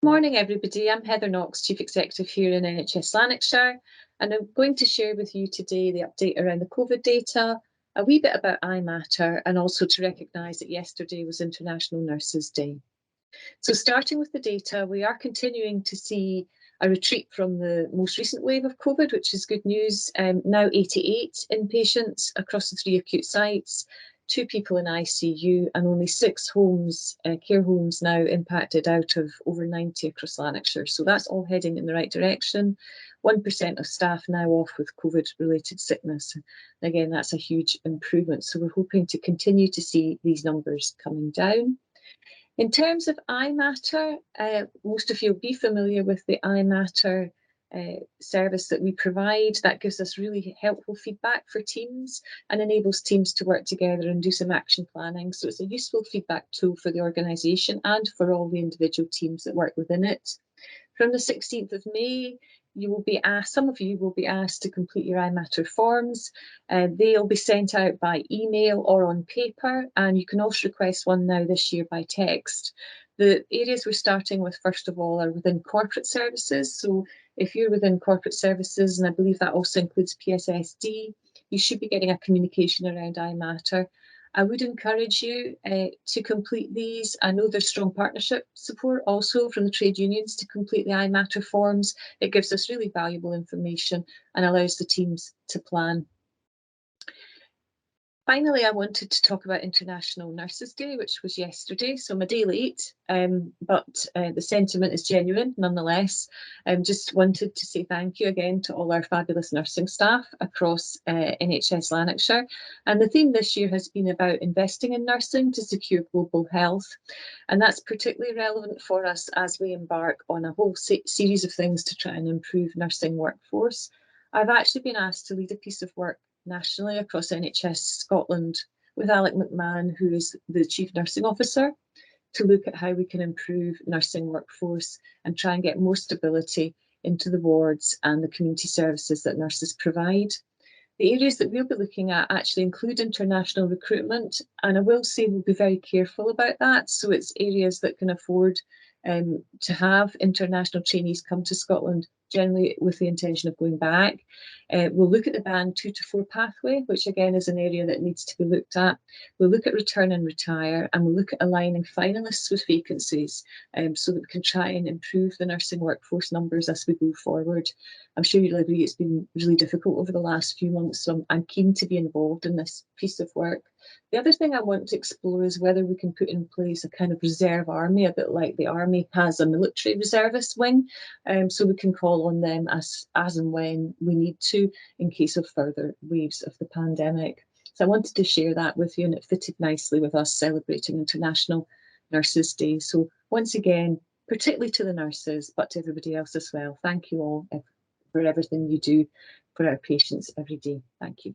Morning everybody, I'm Heather Knox, Chief Executive here in NHS Lanarkshire, and I'm going to share with you today the update around the COVID data, a wee bit about iMatter, and also to recognise that yesterday was International Nurses Day. So starting with the data, we are continuing to see a retreat from the most recent wave of COVID, which is good news. Now 88 inpatients across the 3 acute sites, 2 people in ICU, and only 6 homes, care homes now impacted out of over 90 across Lanarkshire. So that's all heading in the right direction. 1% of staff now off with COVID-related sickness. Again, that's a huge improvement. So we're hoping to continue to see these numbers coming down. In terms of iMatter, most of you will be familiar with the iMatter service that we provide. That gives us really helpful feedback for teams and enables teams to work together and do some action planning. So it's a useful feedback tool for the organisation and for all the individual teams that work within it. From the 16th of May, you will be asked, some of you will be asked to complete your iMatter forms. They'll be sent out by email or on paper, and you can also request one now this year by text. The areas we're starting with, first of all, are within corporate services. So if you're within corporate services, and I believe that also includes PSSD, you should be getting a communication around iMatter. I would encourage you to complete these. I know there's strong partnership support also from the trade unions to complete the iMatter forms. It gives us really valuable information and allows the teams to plan. Finally, I wanted to talk about International Nurses Day, which was yesterday, so I'm a day late, but the sentiment is genuine nonetheless. Just wanted to say thank you again to all our fabulous nursing staff across NHS Lanarkshire. And the theme this year has been about investing in nursing to secure global health. And that's particularly relevant for us as we embark on a whole series of things to try and improve nursing workforce. I've actually been asked to lead a piece of work nationally across NHS Scotland with Alec McMahon, who is the Chief Nursing Officer, to look at how we can improve nursing workforce and try and get more stability into the wards and the community services that nurses provide. The areas that we'll be looking at actually include international recruitment, and I will say we'll be very careful about that. So it's areas that can afford to have international trainees come to Scotland, generally with the intention of going back. We'll look at the band 2 to 4 pathway, which again is an area that needs to be looked at. We'll look at return and retire, and we'll look at aligning finalists with vacancies so that we can try and improve the nursing workforce numbers as we go forward. I'm sure you'll agree it's been really difficult over the last few months, so I'm keen to be involved in this piece of work. The other thing I want to explore is whether we can put in place a kind of reserve army, a bit like the army has a military reservist wing, so we can call on them as and when we need to in case of further waves of the pandemic. So I wanted to share that with you, and it fitted nicely with us celebrating International Nurses Day. So once again, particularly to the nurses, but to everybody else as well, thank you all for everything you do for our patients every day. Thank you.